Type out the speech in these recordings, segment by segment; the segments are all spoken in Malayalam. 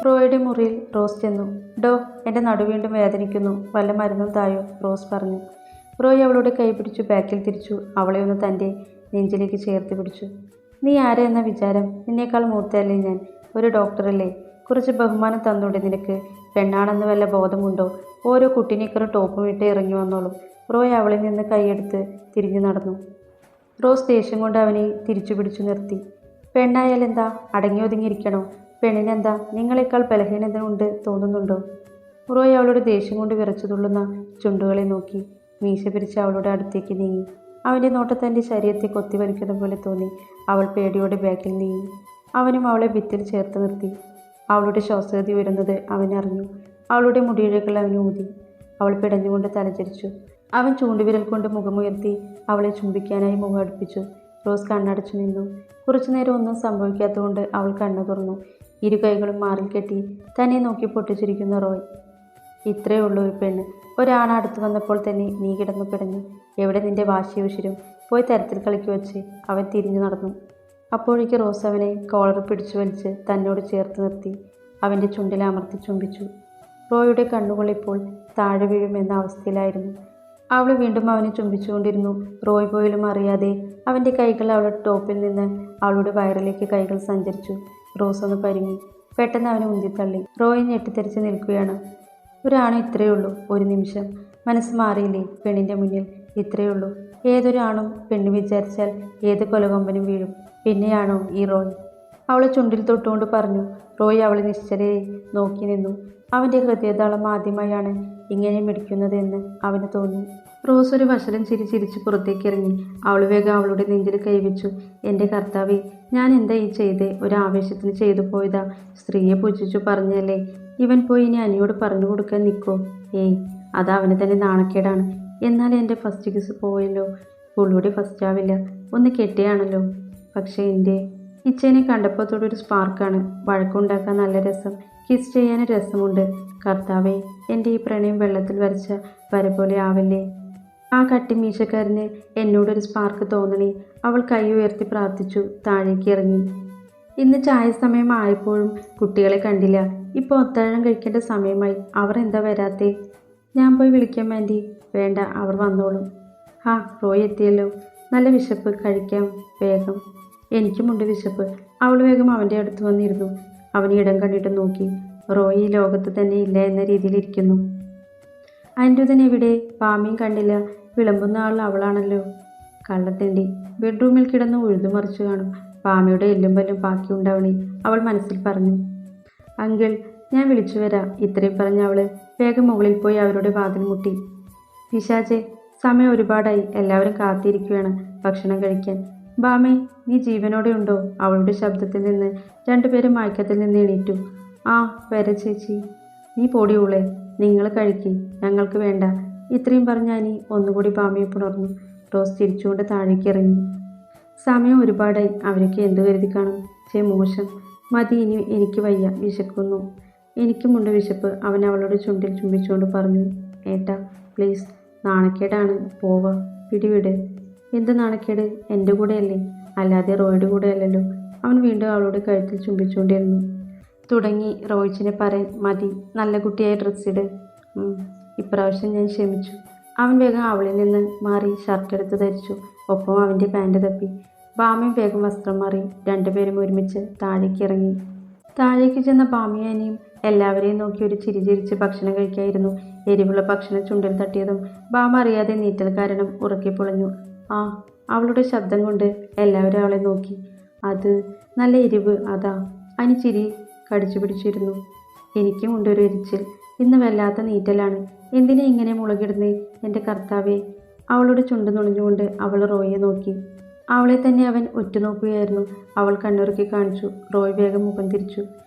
റോയുടെ മുറിയിൽ റോസ് ചെന്നു. ഡോ, എൻ്റെ നടു വീണ്ടും വേദനിക്കുന്നു, വല്ല മരുന്നും തായോ, റോസ് പറഞ്ഞു. റോയ് അവളുടെ കൈ പിടിച്ചു ബാക്കിൽ തിരിച്ചു. അവളെ ഒന്ന് തൻ്റെ നെഞ്ചിലേക്ക് ചേർത്ത് പിടിച്ചു. നീ ആരാ എന്ന വിചാരം? നിന്നേക്കാൾ മൂത്തയല്ലേ ഞാൻ? ഒരു ഡോക്ടറല്ലേ? കുറച്ച് ബഹുമാനം തന്നൂടെ നിനക്ക്? പെണ്ണാണെന്ന് വല്ല ബോധമുണ്ടോ? ഓരോ കുട്ടിനേക്കറും ടോപ്പും ഇട്ട് ഇറങ്ങി വന്നോളും. റോയ് അവളിൽ നിന്ന് കൈയെടുത്ത് തിരിഞ്ഞു നടന്നു. റോസ് ദേഷ്യം കൊണ്ട് അവനെ തിരിച്ചു പിടിച്ചു നിർത്തി. പെണ്ണായാലെന്താ, അടങ്ങി ഒതുങ്ങിയിരിക്കണോ? പെണ്ണിനെന്താ നിങ്ങളെക്കാൾ ബലഹീനതയുണ്ട് തോന്നുന്നുണ്ടോ? റോയ് അവളുടെ ദേഷ്യം കൊണ്ട് വിറച്ചു തുള്ളുന്ന ചുണ്ടുകളെ നോക്കി മീശ പിരിച്ച് അവളുടെ അടുത്തേക്ക് നീങ്ങി. അവൻ്റെ നോട്ടം തൻ്റെ ശരീരത്തെ കൊത്തി വലിക്കുന്ന പോലെ തോന്നി. അവൾ പേടിയോടെ ബാക്കിൽ നീങ്ങി. അവനും അവളെ ഭിത്തിൽ ചേർത്ത് നിർത്തി. അവളുടെ ശ്വാസഗതി ഉയരുന്നത് അവനറിഞ്ഞു. അവളുടെ മുടിയിഴകൾ അവന് ഊതി. അവൾ പിടഞ്ഞുകൊണ്ട് തലചരിച്ചു. അവൻ ചൂണ്ടുവിരൽ കൊണ്ട് മുഖമുയർത്തി അവളെ ചുംബിക്കാനായി മുഖം അടുപ്പിച്ചു. റോസ് കണ്ണടച്ചു നിന്നു. കുറച്ചുനേരം ഒന്നും സംഭവിക്കാത്തതുകൊണ്ട് അവൾ കണ്ണു തുറന്നു. ഇരു കൈകളും മാറിൽ കെട്ടി തന്നെ നോക്കി പൊട്ടിച്ചിരിക്കുന്ന റോയ്. ഇത്രയേ ഉള്ളൂ ഒരു പെണ്ണ്. ഒരാണ് അടുത്ത് വന്നപ്പോൾ തന്നെ നീ കിടന്നു പിടഞ്ഞു. എവിടെ നിന്റെ വാശി ഉശിരും? പോയി തരത്തിൽ കളിക്ക് വെച്ച് അവൻ തിരിഞ്ഞു നടന്നു. അപ്പോഴേക്ക് റോസ് അവനെ കോളർ പിടിച്ചു വലിച്ച് തന്നോട് ചേർത്ത് നിർത്തി അവൻ്റെ ചുണ്ടിൽ അമർത്തി ചുംബിച്ചു. റോയുടെ കണ്ണുകൾ ഇപ്പോൾ താഴെ വീഴുമെന്ന അവസ്ഥയിലായിരുന്നു. അവൾ വീണ്ടും അവനെ ചുംബിച്ചുകൊണ്ടിരുന്നു. റോയ് പോലും അറിയാതെ അവൻ്റെ കൈകൾ അവളുടെ ടോപ്പിൽ നിന്ന് അവളുടെ വയറിലേക്ക് കൈകൾ സഞ്ചരിച്ചു. റോസ് ഒന്ന് പരുങ്ങി. പെട്ടെന്ന് അവനെ ഉന്തിത്തള്ളി. റോയ് ഞെട്ടിത്തെറിച്ച് നിൽക്കുകയാണ്. ഒരാണ് ഇത്രയേ ഉള്ളൂ. ഒരു നിമിഷം മനസ്സ് മാറിയില്ലേ പെണ്ണിൻ്റെ മുന്നിൽ? ഇത്രയേ ഉള്ളൂ. ഏതൊരാണും പെണ്ണ് വിചാരിച്ചാൽ ഏത് കൊലകൊമ്പനും വീഴും. പിന്നെയാണോ ഈ റോയ്? അവളെ ചുണ്ടിൽ തൊട്ടുകൊണ്ട് പറഞ്ഞു. റോയ് അവളെ നിശ്ചലയെ നോക്കി നിന്നു. അവൻ്റെ ഹൃദയതാളം ആദ്യമായാണ് ഇങ്ങനെ മിടിക്കുന്നത് എന്ന് അവന് തോന്നി. റോസ് ഒരു വശലം ചിരിച്ച് പുറത്തേക്ക് ഇറങ്ങി. അവൾ വേഗം അവളുടെ നെഞ്ചിൽ കൈവച്ചു. എൻ്റെ കർത്താവേ, ഞാൻ എന്താ ഈ ചെയ്തേ? ഒരു ആവേശത്തിന് ചെയ്തു പോയതാ. സ്ത്രീയെ പൂജിച്ചു പറഞ്ഞല്ലേ. ഇവൻ പോയി ഇനി അനിയോട് പറഞ്ഞു കൊടുക്കാൻ നിൽക്കോ? ഏയ്, അത് അവന് തന്നെ നാണക്കേടാണ്. എന്നാൽ എൻ്റെ ഫസ്റ്റ് കിസ് പോയല്ലോ. പുള്ളിയുടെ ഫസ്റ്റ് ആവില്ല. ഒന്ന് കെട്ടിയാണല്ലോ. പക്ഷേ എൻ്റെ ഇച്ചേനെ കണ്ടപ്പോൾ തൊട്ടൊരു സ്പാർക്കാണ്. വഴക്കുണ്ടാക്കാൻ നല്ല രസം, കിസ് ചെയ്യാനും രസമുണ്ട്. കർത്താവേ, എൻ്റെ ഈ പ്രണയം വെള്ളത്തിൽ വരച്ച വര പോലെ ആവില്ലേ? ആ കട്ടി മീശക്കാരന് എന്നോടൊരു സ്പാർക്ക് തോന്നണേ. അവൾ കൈ ഉയർത്തി പ്രാർത്ഥിച്ചു. താഴേക്ക് ഇറങ്ങി. ഇന്ന് ചായ സമയം ആയപ്പോഴും കുട്ടികളെ കണ്ടില്ല. ഇപ്പോൾ അത്താഴം കഴിക്കേണ്ട സമയമായി. അവർ എന്താ വരാത്തേ? ഞാൻ പോയി വിളിക്കാം ആൻറ്റി. വേണ്ട, അവർ വന്നോളും. ഹാ, റോയ് എത്തിയല്ലോ. നല്ല വിശപ്പ്, കഴിക്കാം വേഗം. എനിക്കുമുണ്ട് വിശപ്പ്. അവൾ വേഗം അവൻ്റെ അടുത്ത് വന്നിരുന്നു. അവൻ ഇടം കണ്ടിട്ട് നോക്കി. റോയ് ഈ ലോകത്ത് തന്നെ ഇല്ല എന്ന രീതിയിലിരിക്കുന്നു. അനിരുദ്ധൻ എവിടെ? പാമിയും കണ്ടില്ല. വിളമ്പുന്ന ആൾ അവളാണല്ലോ. കള്ളത്തേണ്ടി. ബെഡ്റൂമിൽ കിടന്ന് ഉഴുതുമറിച്ചു കാണും. പാമയുടെ എല്ലും പല്ലും ബാക്കിയുണ്ടാവണേ, അവൾ മനസ്സിൽ പറഞ്ഞു. അങ്കിൾ, ഞാൻ വിളിച്ചു വരാം. ഇത്രയും പറഞ്ഞ അവൾ വേഗം മുകളിൽ പോയി അവരുടെ വാതിൽ മുട്ടി. പിശാചേ, സമയം ഒരുപാടായി. എല്ലാവരും കാത്തിരിക്കുകയാണ് ഭക്ഷണം കഴിക്കാൻ. ബാമേ, നീ ജീവനോടെ ഉണ്ടോ? അവളുടെ ശബ്ദത്തിൽ നിന്ന് രണ്ടുപേരും മയക്കത്തിൽ നിന്ന് എണീറ്റു. ആ, വരെ ചേച്ചി. നീ പൊടിയുള്ളേ, നിങ്ങൾ കഴിക്കി, ഞങ്ങൾക്ക് വേണ്ട. ഇത്രയും പറഞ്ഞ അനി ഒന്നുകൂടി ബാമയെ പുണർന്നു. റോസ് തിരിച്ചുകൊണ്ട് താഴേക്ക് ഇറങ്ങി. സമയം ഒരുപാടായി. അവരൊക്കെ എന്തു കരുതി കാണും? മോശം. മതി, ഇനി എനിക്ക് വയ്യ, വിശക്കുന്നു. എനിക്കുമുണ്ട് വിശപ്പ്. അവൻ അവളുടെ ചുണ്ടിൽ ചുംബിച്ചുകൊണ്ട് പറഞ്ഞു. ഏട്ടാ പ്ലീസ്, നാണക്കേടാണ്. പോവാ, പിടിവിട്. എന്ത് നാണക്കേട്? എൻ്റെ കൂടെയല്ലേ, അല്ലാതെ റോയുടെ കൂടെ അല്ലല്ലോ. അവൻ വീണ്ടും അവളുടെ കഴുത്തിൽ ചുംബിച്ചുകൊണ്ടിരുന്നു. തുടങ്ങി റോയിച്ചിനെ പറയാൻ. മതി, നല്ല കുട്ടിയായി ഡ്രസ്സിട്. ഇപ്രാവശ്യം ഞാൻ ക്ഷമിച്ചു. അവൻ വേഗം അവളിൽ നിന്ന് മാറി ഷർട്ടെടുത്ത് ധരിച്ചു. ഒപ്പം അവൻ്റെ പാൻറ് തപ്പി. ബാമയും വേഗം വസ്ത്രം മാറി. രണ്ടുപേരും ഒരുമിച്ച് താഴേക്ക് ഇറങ്ങി. താഴേക്ക് ചെന്ന ബാമിയാനിയും എല്ലാവരെയും നോക്കി ഒരു ചിരി ചിരിച്ച് ഭക്ഷണം കഴിക്കായിരുന്നു. എരിവുള്ള ഭക്ഷണം ചുണ്ടിൽ തട്ടിയതും ബാമ അറിയാതെ നീറ്റൽ കാരണം ഉറക്കി പൊളഞ്ഞു. ആ, അവളുടെ ശബ്ദം കൊണ്ട് എല്ലാവരും അവളെ നോക്കി. അത് നല്ല എരിവ്, അതാ. അനി ചിരി കടിച്ചു പിടിച്ചിരുന്നു. എനിക്കും ഉണ്ടൊരു എരിച്ചിൽ. ഇന്ന് വല്ലാത്ത നീറ്റലാണ്. എന്തിനാ ഇങ്ങനെ മുളകിടുന്നേ എൻ്റെ കർത്താവേ? അവളുടെ ചുണ്ട് നുണഞ്ഞുകൊണ്ട് അവൾ റോയെ നോക്കി. അവളെ തന്നെ അവൻ ഉറ്റുനോക്കുകയായിരുന്നു. അവൾ കണ്ണുറുക്കി കാണിച്ചു. റോയ് വേഗം മുഖം തിരിച്ചു.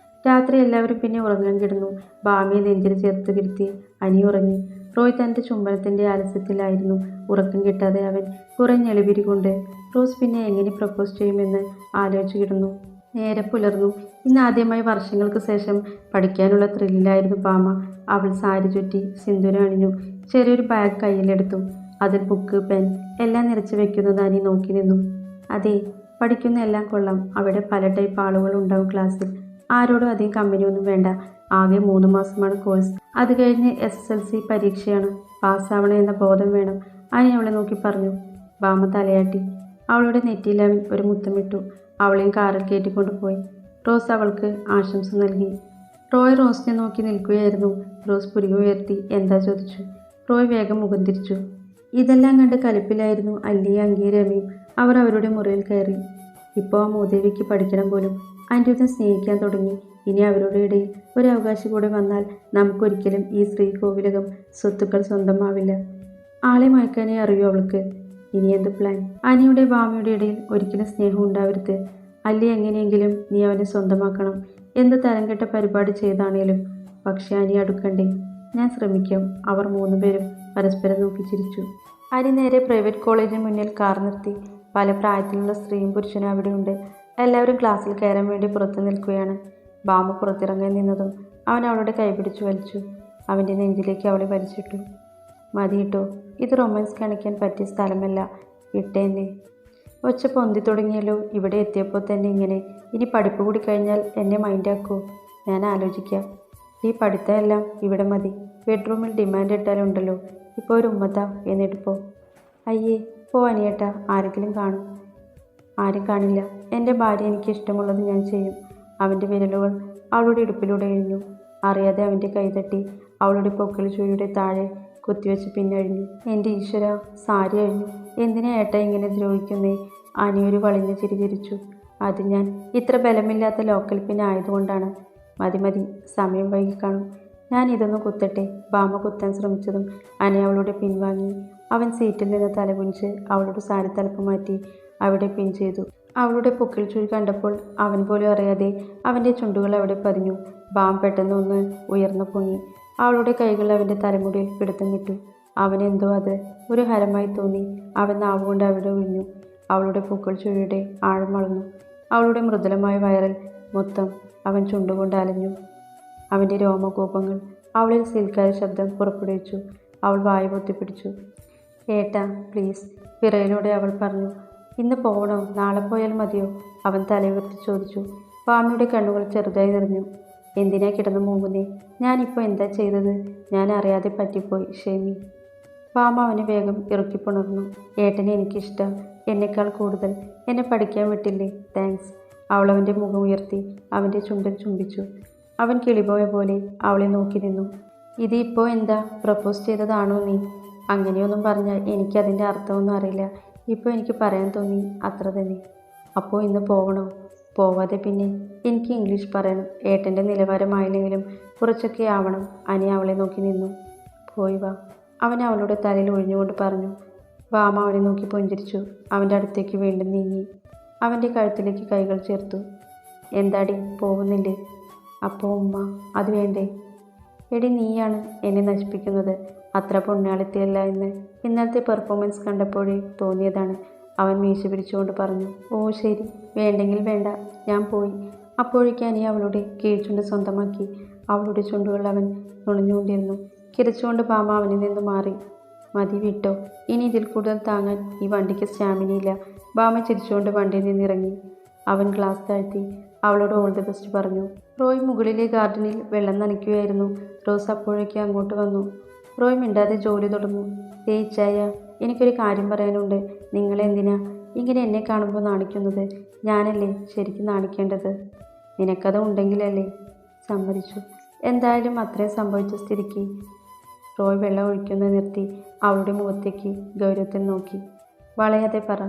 രാത്രി എല്ലാവരും പിന്നെ ഉറങ്ങാൻ കിടന്നു. ബാമിയെ നെഞ്ചിൽ ചേർത്ത് കിടത്തി അനി ഉറങ്ങി. റോയ് തൻ്റെ ചുംബനത്തിൻ്റെ ആലസ്യത്തിലായിരുന്നു. ഉറക്കം കിട്ടാതെ അവൻ കുറഞ്ഞെളിപിരി കൊണ്ട് റോസ് പിന്നെ എങ്ങനെ പ്രപ്പോസ് ചെയ്യുമെന്ന് ആലോചിച്ചു കിടന്നു. നേരെ പുലർന്നു. ഇന്ന് ആദ്യമായി വർഷങ്ങൾക്ക് ശേഷം പഠിക്കാനുള്ള ത്രില്ലിലായിരുന്നു ബാമ. അവൾ സാരി ചുറ്റി സിന്ദൂരം അണിഞ്ഞു. ചെറിയൊരു ബാഗ് കയ്യിലെടുത്തു. അതിൽ ബുക്ക്, പെൻ എല്ലാം നിറച്ച് വെക്കുന്നത് അനി നോക്കി നിന്നു. അതെ, പഠിക്കുന്ന എല്ലാം കൊള്ളാം. അവിടെ പല ടൈപ്പ് ആളുകൾ ഉണ്ടാവും ക്ലാസ്സിൽ. ആരോടും അധികം കമ്പനിയൊന്നും വേണ്ട. ആകെ 3 മാസമാണ് കോഴ്സ്. അത് കഴിഞ്ഞ് SSLC പരീക്ഷയാണ്. പാസ്സാവണം എന്ന ബോധം വേണം. അനി അവളെ നോക്കി പറഞ്ഞു. ഭാമ തലയാട്ടി. അവളുടെ നെറ്റിയിൽ അവൻ ഒരു മുത്തമിട്ടു. അവളെയും കാറിൽ കയറ്റിക്കൊണ്ടുപോയി. റോസ് അവൾക്ക് ആശംസ നൽകി. റോയ് റോസിനെ നോക്കി നിൽക്കുകയായിരുന്നു. റോസ് പുരികം ഉയർത്തി എന്താ ചോദിച്ചു. റോയ് വേഗം മുഖം തിരിച്ചു. ഇതെല്ലാം കണ്ട് കലിപ്പിലായിരുന്നു അല്ലിയും അങ്കിയും രമയും. അവർ അവരുടെ മുറിയിൽ കയറി. ഇപ്പോൾ ആ മൂദേവിക്ക് പഠിക്കണം പോലും. അനിരുദ്ധൻ സ്നേഹിക്കാൻ തുടങ്ങി. ഇനി അവരുടെ ഇടയിൽ ഒരു അവകാശി കൂടെ വന്നാൽ നമുക്കൊരിക്കലും ഈ ശ്രീകോവിലകം സ്വത്തുക്കൾ സ്വന്തമാവില്ല. ആളെ മയക്കാനേ അറിയൂ അവൾക്ക്. ഇനി എന്ത് പ്ലാൻ? അനിയുടെ ഭാമയുടെ ഇടയിൽ ഒരിക്കലും സ്നേഹം ഉണ്ടാവരുത്. അല്ലി എങ്ങനെയെങ്കിലും നീ അവനെ സ്വന്തമാക്കണം. എന്ത് തരം കെട്ട പരിപാടി ചെയ്താണേലും. പക്ഷെ അനി അടുക്കണ്ടേ? ഞാൻ ശ്രമിക്കാം. അവർ 3 പേരും പരസ്പരം നോക്കി ചിരിച്ചു. അനി നേരെ പ്രൈവറ്റ് കോളേജിന് മുന്നിൽ കാർ നിർത്തി. പല പ്രായത്തിലുള്ള സ്ത്രീയും പുരുഷനും അവിടെയുണ്ട്. എല്ലാവരും ക്ലാസ്സിൽ കയറാൻ വേണ്ടി പുറത്തു നിൽക്കുകയാണ്. ഭാമ പുറത്തിറങ്ങാൻ നിന്നതും അവൻ അവളുടെ കൈപിടിച്ചു വലിച്ചു. അവൻ്റെ നെഞ്ചിലേക്ക് അവളെ വലിച്ചിട്ടു. മതിയിട്ടോ, ഇത് റൊമാൻസ് കാണിക്കാൻ പറ്റിയ സ്ഥലമല്ല. വിട്ടേന്നെ. ഒച്ച പൊന്തി തുടങ്ങിയല്ലോ. ഇവിടെ എത്തിയപ്പോൾ തന്നെ ഇങ്ങനെ. ഇനി പഠിപ്പ് കൂടി കഴിഞ്ഞാൽ എന്നെ മൈൻഡാക്കൂ. ഞാൻ ആലോചിക്കാം. ഈ പഠിത്തമെല്ലാം ഇവിടെ മതി. ബെഡ്റൂമിൽ ഡിമാൻഡ് ഇട്ടാലുണ്ടല്ലോ. ഇപ്പോൾ ഒരു ഉമ്മത്താ. എന്നിട്ട് പോ. അയ്യേ പോ അനിയേട്ടാ. ആരെങ്കിലും കാണും. ആരും കാണില്ല. എൻ്റെ ഭാര്യ എനിക്ക് ഇഷ്ടമുള്ളത് ഞാൻ ചെയ്യും. അവൻ്റെ വിരലുകൾ അവളുടെ ഇടുപ്പിലൂടെ എഴിഞ്ഞു. അറിയാതെ അവൻ്റെ കൈതട്ടി അവളുടെ പൊക്കിൾ ചുഴിയുടെ താഴെ കുത്തിവെച്ച് പിന്നഴിഞ്ഞു. എൻ്റെ ഈശ്വര, സാരി അഴിഞ്ഞു. എന്തിനാ ഏട്ടാ ഇങ്ങനെ ദ്രോഹിക്കുന്നേ? അനിയൊരു വളിഞ്ഞ ചിരി ചിരിച്ചു. അത് ഞാൻ ഇത്ര ബലമില്ലാത്ത ലോക്കൽ പിന്നെ ആയതുകൊണ്ടാണ്. മതി മതി, സമയം വൈകി കാണും. ഞാൻ ഇതൊന്ന് കുത്തട്ടെ. ഭാമ കുത്താൻ ശ്രമിച്ചതും അനി അവളുടെ പിൻവാങ്ങി. അവൻ സീറ്റിൽ നിന്ന് തലകുനിച്ച് അവളുടെ സാരി തലപ്പ് മാറ്റി അവിടെ പിൻ ചെയ്തു. അവളുടെ പൊക്കിൾ ചുഴി കണ്ടപ്പോൾ അവൻ പോലും അറിയാതെ അവൻ്റെ ചുണ്ടുകൾ അവിടെ പതിഞ്ഞു. ഭാമ പെട്ടെന്ന് ഒന്ന് ഉയർന്നു പൊങ്ങി. അവളുടെ കൈകൾ അവൻ്റെ തലമുടിയിൽ പിടുത്തം വിട്ടു. അവനെന്തോ അത് ഒരു ഹരമായി തോന്നി. അവൻ നാവുകൊണ്ട് അവിടെ ഒഴിഞ്ഞു. അവളുടെ പൊക്കിൾ ചുഴിയുടെ ആഴം വളർന്നു. അവളുടെ മൃദുലമായ വയറിൽ മൊത്തം അവൻ ചുണ്ടുകൊണ്ട് അലഞ്ഞു. അവൻ്റെ രോമകൂപങ്ങൾ അവളിൽ സിൽക്കായ ശബ്ദം പുറപ്പെടുവിച്ചു. അവൾ വായു പൊത്തിപ്പിടിച്ചു. ഏട്ടാ പ്ലീസ്, വിറയിലൂടെ അവൾ പറഞ്ഞു. ഇന്ന് പോകണോ? നാളെ പോയാൽ മതിയോ? അവൻ തലയുയർത്തി ചോദിച്ചു. ഭാമയുടെ കണ്ണുകൾ ചെറുതായി നിറഞ്ഞു. എന്തിനാ കിടന്നു മൂങ്ങുന്നേ? ഞാനിപ്പോൾ എന്താ ചെയ്തത്? ഞാൻ അറിയാതെ പറ്റിപ്പോയി, ഷെമി. ഭാമ അവനെ വേഗം ഇറുക്കിപ്പുണർന്നു. ഏട്ടനെ എനിക്കിഷ്ടം, എന്നെക്കാൾ കൂടുതൽ. എന്നെ പഠിക്കാൻ വിട്ടില്ലേ? താങ്ക്സ്. അവൾ അവൻ്റെ മുഖം ഉയർത്തി അവൻ്റെ ചുണ്ടിൽ ചുംബിച്ചു. അവൻ കിളിപോയ പോലെ അവളെ നോക്കി നിന്നു. ഇത് ഇപ്പോൾ എന്താ? പ്രപ്പോസ് ചെയ്തതാണോ നീ? അങ്ങനെയൊന്നും പറഞ്ഞാൽ എനിക്കതിൻ്റെ അർത്ഥമൊന്നും അറിയില്ല. ഇപ്പോൾ എനിക്ക് പറയാൻ തോന്നി, അത്ര തന്നെ. അപ്പോൾ ഇന്ന് പോകണോ? പോവാതെ പിന്നെ. എനിക്ക് ഇംഗ്ലീഷ് പറയണം. ഏട്ടൻ്റെ നിലവാരമായില്ലെങ്കിലും കുറച്ചൊക്കെ ആവണം. അനി അവളെ നോക്കി നിന്നു. പോയി വാ, അവൻ അവളുടെ തലയിൽ ഒഴിഞ്ഞുകൊണ്ട് പറഞ്ഞു. ഭാമ അവനെ നോക്കി പുഞ്ചിരിച്ചു. അവൻ്റെ അടുത്തേക്ക് വീണ്ടും നീങ്ങി. അവൻ്റെ കഴുത്തിലേക്ക് കൈകൾ ചേർത്തു. എന്താടി, പോകുന്നില്ലേ? അപ്പോൾ ഉമ്മ, അത് വേണ്ടേ? എടി, നീയാണ് എന്നെ നശിപ്പിക്കുന്നത്. അത്ര പുണ്യാളിത്തിയല്ല എന്ന് ഇന്നലത്തെ പെർഫോമൻസ് കണ്ടപ്പോഴേ തോന്നിയതാണ്. അവൻ മീശ പിടിച്ചുകൊണ്ട് പറഞ്ഞു. ഓ ശരി, വേണ്ടെങ്കിൽ വേണ്ട, ഞാൻ പോയി. അപ്പോഴേക്കും അനി അവളുടെ കീഴ്ചുണ്ട് സ്വന്തമാക്കി. അവളുടെ ചുണ്ടുകൾ അവൻ നുണഞ്ഞുകൊണ്ടിരുന്നു. കിതച്ചുകൊണ്ട് ഭാമ അവനിൽ നിന്ന് മാറി. മതി, വിട്ടോ. ഇനി ഇതിൽ കൂടുതൽ താങ്ങാൻ ഈ വണ്ടിക്ക് സ്റ്റാമിനയില്ല. ഭാമ ചിരിച്ചുകൊണ്ട് വണ്ടിയിൽ നിന്നിറങ്ങി. അവൻ ഗ്ലാസ് താഴ്ത്തി അവളോട് ഓൾ ദി ബെസ്റ്റ് പറഞ്ഞു. റോയ് മുകളിലെ ഗാർഡനിൽ വെള്ളം നനയ്ക്കുകയായിരുന്നു. റോസ് അപ്പോഴേക്കും അങ്ങോട്ട് വന്നു. റോയ് മിണ്ടാതെ ജോലി തുടർന്നു. തേച്ചായ, എനിക്കൊരു കാര്യം പറയാനുണ്ട്. നിങ്ങളെന്തിനാ ഇങ്ങനെ എന്നെ കാണുമ്പോൾ നാണിക്കുന്നത്? ഞാനല്ലേ ശരിക്കും നാണിക്കേണ്ടത്? നിനക്കത് ഉണ്ടെങ്കിലല്ലേ? സമ്മതിച്ചു. എന്തായാലും അത്രയും സംഭവിച്ച സ്ഥിതിക്ക്. റോയ് വെള്ളം ഒഴിക്കുന്നത് നിർത്തി അവളുടെ മുഖത്തേക്ക് ഗൗരവത്തിൽ നോക്കി. വളയാതെ പറ.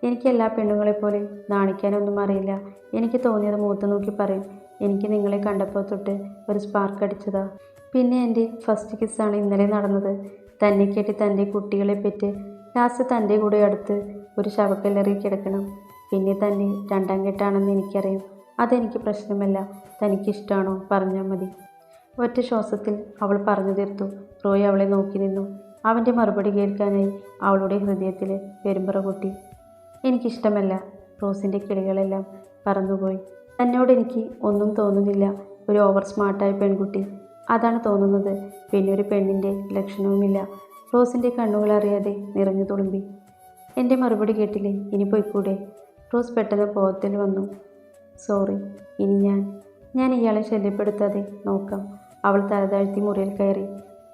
എനിക്ക് എല്ലാ പെണ്ണുങ്ങളെപ്പോലെ നാണിക്കാനൊന്നും അറിയില്ല. എനിക്ക് തോന്നിയത് മുഖത്ത് നോക്കി പറയും. എനിക്ക് നിങ്ങളെ കണ്ടപ്പോൾ തൊട്ട് ഒരു സ്പാർക്ക് അടിച്ചതാ. പിന്നെ എൻ്റെ ഫസ്റ്റ് കിസ്സാണ് ഇന്നലെ നടന്നത്. തന്നെ കേട്ടി തൻ്റെ കുട്ടികളെ പെറ്റ് ലാസ്റ്റ് തൻ്റെ കൂടെ അടുത്ത് ഒരു ശവക്കല്ലറി കിടക്കണം. പിന്നെ തന്നെ 2ാം കെട്ടാണെന്ന് എനിക്കറിയാം. അതെനിക്ക് പ്രശ്നമല്ല. തനിക്കിഷ്ടമാണോ പറഞ്ഞാൽ മതി. ഒറ്റ ശ്വാസത്തിൽ അവൾ പറഞ്ഞു തീർത്തു. റോയ് അവളെ നോക്കി നിന്നു. അവൻ്റെ മറുപടി കേൾക്കാനായി അവളുടെ ഹൃദയത്തിൽ പെരുമ്പറ പൊട്ടി. എനിക്കിഷ്ടമല്ല. റോസിൻ്റെ കിളികളെല്ലാം പറന്നുപോയി. തന്നോട് എനിക്ക് ഒന്നും തോന്നുന്നില്ല. ഒരു ഓവർ സ്മാർട്ടായ പെൺകുട്ടി, അതാണ് തോന്നുന്നത്. പിന്നെ ഒരു പെണ്ണിൻ്റെ ലക്ഷണവുമില്ല. റോസിൻ്റെ കണ്ണുകൾ അറിയാതെ നിറഞ്ഞു തുളുമ്പി. എൻ്റെ മറുപടി കേട്ടില്ലേ? ഇനി പോയിക്കൂടെ? റോസ് പെട്ടെന്ന് ബോധത്തിൽ വന്നു. സോറി, ഇനി ഞാൻ ഞാൻ ഇയാളെ ശല്യപ്പെടുത്താതെ നോക്കാം. അവൾ തലതാഴ്ത്തി മുറിയിൽ കയറി.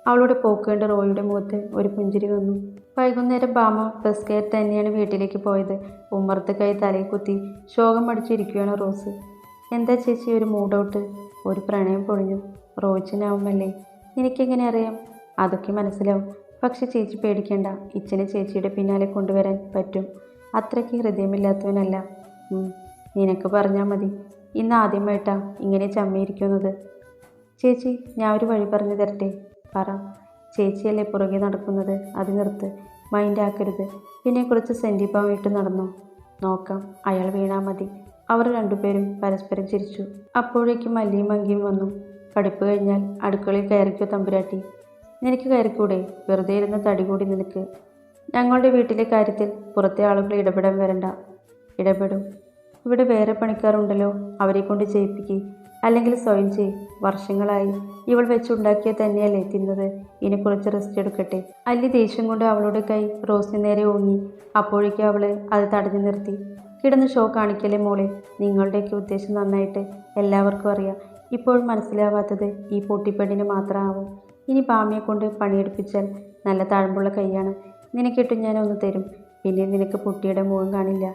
അവളുടെ പോക്ക് കണ്ട് റോയിയുടെ മുഖത്ത് ഒരു പുഞ്ചിരി വന്നു. വൈകുന്നേരം ബാമ ബസ് കയറി തന്നെയാണ് വീട്ടിലേക്ക് പോയത്. ഉമ്മർത്ത് കൈ തലയിൽ കുത്തി ശോകം അടിച്ചിരിക്കുകയാണ് റോസ്. എന്താ ചേച്ചി ഒരു മൂഡൗട്ട്? ഒരു പ്രണയം പൊളിഞ്ഞു. റോയിച്ചിനാവുമല്ലേ? എനിക്കെങ്ങനെ അറിയാം? അതൊക്കെ മനസ്സിലാവും. പക്ഷെ ചേച്ചി പേടിക്കേണ്ട. ഇച്ചനെ ചേച്ചിയുടെ പിന്നാലെ കൊണ്ടുവരാൻ പറ്റും. അത്രയ്ക്ക് ഹൃദയമില്ലാത്തവനല്ല. നിനക്ക് പറഞ്ഞാൽ മതി. ഇന്ന് ആദ്യമായിട്ടാ ഇങ്ങനെ ചമ്മിയിരിക്കുന്നത്. ചേച്ചി ഞാൻ ഒരു വഴി പറഞ്ഞു തരട്ടെ? പറ. ചേച്ചിയല്ലേ പുറകെ നടക്കുന്നത്, അത് നിർത്ത്. മൈൻഡാക്കരുത്. പിന്നെ കുറച്ച് സെൻറ്റിപ്പാവും ഇട്ട് നടന്നോ. നോക്കാം. അയാൾ വീണാൽ മതി. അവർ രണ്ടുപേരും പരസ്പരം ചിരിച്ചു. അപ്പോഴേക്കും മല്ലിയും മങ്കിയും വന്നു. പഠിപ്പ് കഴിഞ്ഞാൽ അടുക്കളയിൽ കയറിക്കോ തമ്പുരാട്ടി. നിനക്ക് കയറിക്കൂടെ? വെറുതെ ഇരുന്ന് തടി കൂടി നിനക്ക്. ഞങ്ങളുടെ വീട്ടിലെ കാര്യത്തിൽ പുറത്തെ ആളുകൾ ഇടപെടാൻ വരണ്ട. ഇടപെടും. ഇവിടെ വേറെ പണിക്കാരുണ്ടല്ലോ, അവരെ കൊണ്ട് ചെയ്യിപ്പിക്കുക. അല്ലെങ്കിൽ സ്വയം ചെയ്. വർഷങ്ങളായി ഇവൾ വെച്ചുണ്ടാക്കിയ തന്നെയല്ലേ തിന്നത്. ഇനി കുറച്ച് റെസ്റ്റ് എടുക്കട്ടെ. അല്ലി ദേഷ്യം കൊണ്ട് അവളുടെ കൈ റോസിന് നേരെ ഓങ്ങി. അപ്പോഴേക്കും അവൾ അത് തടഞ്ഞു നിർത്തി. കിടന്ന് ഷോ കാണിക്കല്ലേ മോളെ. നിങ്ങളുടെയൊക്കെ ഉദ്ദേശം നന്നായിട്ട് എല്ലാവർക്കും അറിയാം. ഇപ്പോഴും മനസ്സിലാവാത്തത് ഈ പൊട്ടിപ്പെണ്ണിന് മാത്രമാവും. ഇനി ബാമിയെ കൊണ്ട് പണിയെടുപ്പിച്ചാൽ നല്ല താഴ്മ്പുള്ള കൈയാണ്. നിനക്കിട്ട് ഞാൻ ഒന്ന് തരും. പിന്നെ നിനക്ക് പൊട്ടിയുടെ മുഖം കാണില്ല.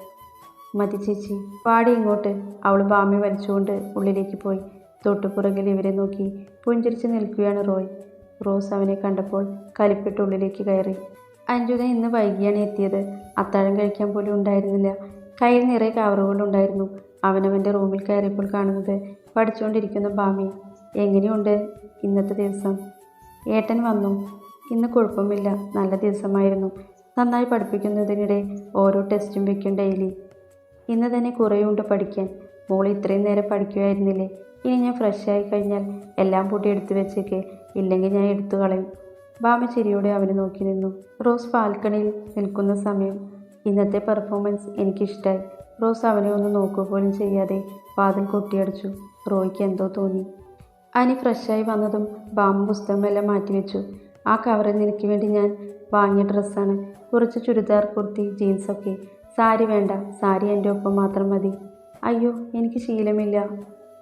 മതി ചേച്ചി, പാടി ഇങ്ങോട്ട്. അവൾ ബാമയെ വലിച്ചുകൊണ്ട് ഉള്ളിലേക്ക് പോയി. തൊട്ടുപുറകിൽ ഇവരെ നോക്കി പുഞ്ചിരിച്ച് നിൽക്കുകയാണ് റോയ്. റോസ് അവനെ കണ്ടപ്പോൾ കലിപ്പിട്ട് ഉള്ളിലേക്ക് കയറി. അഞ്ജുത ഇന്ന് വൈകിയാണ് എത്തിയത്. അത്താഴം കഴിക്കാൻ പോലും ഉണ്ടായിരുന്നില്ല. കയ്യിൽ നിറയെ കവറുകളുണ്ടായിരുന്നു. അവനവൻ്റെ റൂമിൽ കയറിയപ്പോൾ കാണുന്നത് പഠിച്ചുകൊണ്ടിരിക്കുന്ന ബാമയെ. എങ്ങനെയുണ്ട് ഇന്നത്തെ ദിവസം? ഏട്ടൻ വന്നു. ഇന്ന് കുഴപ്പമില്ല, നല്ല ദിവസമായിരുന്നു. നന്നായി പഠിപ്പിക്കുന്നതിനിടെ ഓരോ ടെസ്റ്റും വെക്കും ഡെയിലി. ഇന്ന് തന്നെ കുറേയുണ്ട് പഠിക്കാൻ. മോൾ ഇത്രയും നേരം പഠിക്കുമായിരുന്നില്ലേ? ഇനി ഞാൻ ഫ്രഷായി കഴിഞ്ഞാൽ എല്ലാം പൂട്ടി എടുത്തു വെച്ചേക്ക്. ഇല്ലെങ്കിൽ ഞാൻ എടുത്തു കളയും. ബാമ ചിരിയോടെ അവനെ നോക്കി നിന്നു. റോസ് ബാൽക്കണിയിൽ നിൽക്കുന്ന സമയം. ഇന്നത്തെ പെർഫോമൻസ് എനിക്കിഷ്ടമായി. റോസ് അവനെ ഒന്ന് നോക്കുക പോലും ചെയ്യാതെ വാതിൽ കൊട്ടിയടിച്ചു. റോയ്ക്ക് എന്തോ തോന്നി. അനി ഫ്രഷായി വന്നതും ബാമ പുസ്തകമെല്ലാം മാറ്റിവെച്ചു. ആ കവറിൽ നിനക്ക് വേണ്ടി ഞാൻ വാങ്ങിയ ഡ്രസ്സാണ്. കുറച്ച് ചുരിദാർ, കുർത്തി, ജീൻസൊക്കെ. സാരി വേണ്ട. സാരി എൻ്റെ ഒപ്പം മാത്രം മതി. അയ്യോ, എനിക്ക് ശീലമില്ല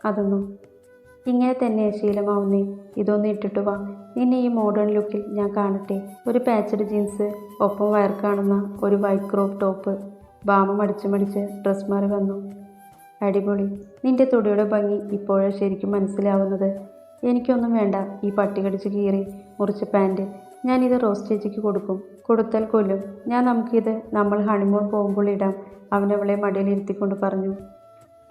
അതൊന്നും. ഇങ്ങനെ തന്നെ ശീലമാവുന്നേ. ഇതൊന്നും ഇട്ടിട്ട് വാ. നിന്നെ ഈ മോഡേൺ ലുക്കിൽ ഞാൻ കാണട്ടെ. ഒരു പാച്ചഡ് ജീൻസ്, ഒപ്പം വയർ കാണുന്ന ഒരു വൈറ്റ് ക്രോപ്പ് ടോപ്പ്. ബാമ മടിച്ച് ഡ്രസ് മാറി വന്നു. അടിപൊളി. നിന്റെ തുടിയുടെ ഭംഗി ഇപ്പോഴാണ് ശരിക്കും മനസ്സിലാവുന്നത്. എനിക്കൊന്നും വേണ്ട. ഈ പട്ടി കടിച്ച് കീറി മുറിച്ച പാൻറ്. ഞാനിത് റോസ് ചേച്ചിക്ക് കൊടുക്കും. കൊടുത്താൽ കൊല്ലും ഞാൻ. നമുക്കിത് നമ്മൾ ഹണിമൂൺ പോകുമ്പോൾ ഇടാം. അവനവളെ മടിയിലിരുത്തിക്കൊണ്ട് പറഞ്ഞു.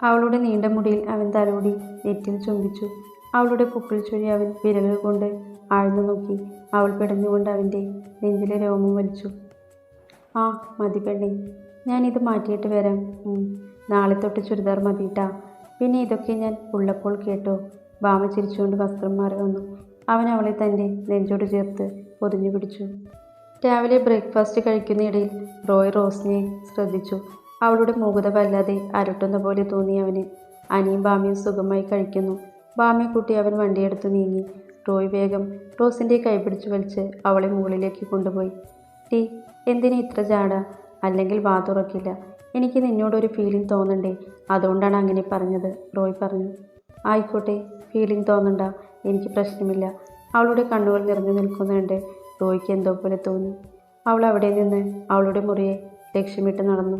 അവളുടെ നീണ്ട മുടിയിൽ അവൻ തലോടി നെറ്റിൽ ചുംബിച്ചു. അവളുടെ പുക്കിൾ ചുഴി അവൻ വിരലുകൾ കൊണ്ട് ആഴ്ന്നു നോക്കി. അവൾ പിടഞ്ഞുകൊണ്ട് അവൻ്റെ നെഞ്ചിലെ രോമം വലിച്ചു. ആ മതി പെണ്ണേ, ഞാനിത് മാറ്റിയിട്ട് വരാം. നാളെ തൊട്ട് ചുരിദാർ മതിയിട്ടാ. പിന്നെ ഇതൊക്കെ ഞാൻ ഉള്ളപ്പോൾ കേട്ടോ. ബാമ ചിരിച്ചുകൊണ്ട് വസ്ത്രം മാറി വന്നു. അവൻ അവളെ തൻ്റെ നെഞ്ചോട് ചേർത്ത് പൊതിഞ്ഞു പിടിച്ചു. രാവിലെ ബ്രേക്ക്ഫാസ്റ്റ് കഴിക്കുന്നയിടയിൽ റോയ് റോസിനെ ശ്രദ്ധിച്ചു. അവളുടെ മൂകത വല്ലാതെ അരട്ടുന്ന പോലെ തോന്നി അവന്. അനിയും ബാമയും സുഖമായി കഴിക്കുന്നു. ബാമയെ കൂട്ടി അവൻ വണ്ടിയെടുത്ത് നീങ്ങി. റോയ് വേഗം റോസിൻ്റെ കൈ പിടിച്ചു വലിച്ച് അവളെ മുകളിലേക്ക് കൊണ്ടുപോയി. ടീ, എന്തിനാ ഇത്ര ജാട? അല്ലെങ്കിൽ വാ തുറക്കില്ല. എനിക്ക് നിന്നോടൊരു ഫീലിംഗ് തോന്നണ്ടേ, അതുകൊണ്ടാണ് അങ്ങനെ പറഞ്ഞത്, റോയ് പറഞ്ഞു. ആയിക്കോട്ടെ, ഫീലിംഗ് തോന്നണ്ട, എനിക്ക് പ്രശ്നമില്ല. അവളുടെ കണ്ണുകൾ നിറഞ്ഞു നിൽക്കുന്നുണ്ട്. റോയ്ക്ക് എന്തോ പോലെ തോന്നി. അവൾ അവിടെ നിന്ന് അവളുടെ മുറിയെ ലക്ഷ്യമിട്ട് നടന്നു.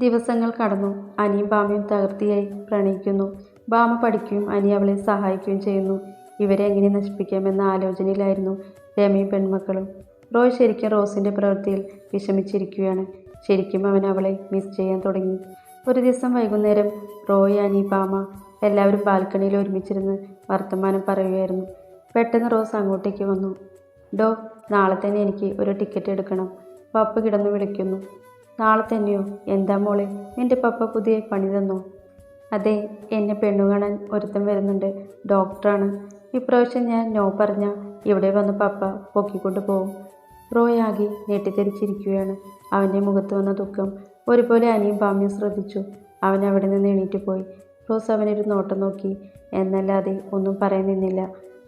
ദിവസങ്ങൾ കടന്നു. അനിയും ബാമയും തകർത്തിയായി പ്രണയിക്കുന്നു. ബാമ പഠിക്കുകയും അനി അവളെ സഹായിക്കുകയും ചെയ്യുന്നു. ഇവരെ എങ്ങനെ നശിപ്പിക്കാമെന്ന ആലോചനയിലായിരുന്നു രമയും പെൺമക്കളും. റോയ് ശരിക്കും റോസിൻ്റെ പ്രവൃത്തിയിൽ വിഷമിച്ചിരിക്കുകയാണ്. ശരിക്കും അവൻ അവളെ മിസ് ചെയ്യാൻ തുടങ്ങി. ഒരു ദിവസം വൈകുന്നേരം റോയ്, അനി, ബാമ എല്ലാവരും ബാൽക്കണിയിൽ ഒരുമിച്ചിരുന്ന് വർത്തമാനം പറയുകയായിരുന്നു. പെട്ടെന്ന് റോസ് അങ്ങോട്ടേക്ക് വന്നു. ഡോ, നാളെ തന്നെ എനിക്ക് ഒരു ടിക്കറ്റ് എടുക്കണം. പപ്പ കിടന്നു വിളിക്കുന്നു. നാളെ തന്നെയോ? എന്താ മോളെ, നിൻ്റെ പപ്പ പുതിയ പണി തന്നോ? അതെ, എന്നെ പെണ്ണു കാണാൻ ഒരുത്തം വരുന്നുണ്ട്. ഡോക്ടറാണ്. ഇപ്രാവശ്യം ഞാൻ നോ പറഞ്ഞാൽ ഇവിടെ വന്ന് പപ്പ പൊക്കിക്കൊണ്ട് പോവും. റോയ് ആകെ ഞെട്ടിത്തെറിച്ചിരിക്കുകയാണ്. അവൻ്റെ മുഖത്ത് വന്ന ദുഃഖം ഒരുപോലെ അനിയും ബാമയും ശ്രദ്ധിച്ചു. അവൻ അവിടെ നിന്ന് എണീറ്റ് പോയി. റോസ് അവനൊരു നോട്ടം നോക്കി, എന്നല്ലാതെ ഒന്നും പറയാൻ നിന്നില്ല.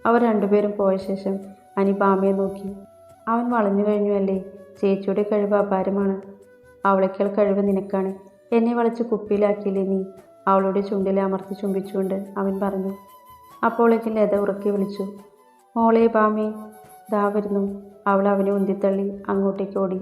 അവർ രണ്ടുപേരും പോയ ശേഷം അനി ബാമയെ നോക്കി. അവൻ വളഞ്ഞു കഴിഞ്ഞു അല്ലേ? ചേച്ചിയുടെ കഴിവ് അപാരമാണ്. അവളേക്കാൾ കഴിവ് നിനക്കാണ്. എന്നെ വളച്ച് കുപ്പിയിലാക്കിയില്ലേ നീ? അവളുടെ ചുണ്ടിലെ അമർത്തി ചുംബിച്ചുകൊണ്ട് അവൻ പറഞ്ഞു. അപ്പോഴേക്കും ലത ഉറക്കി വിളിച്ചു. മോളെ ബാമേ, ദാ വരുന്നു. അവൾ അവനെ ഉന്തിത്തള്ളി അങ്ങോട്ടേക്ക് ഓടി.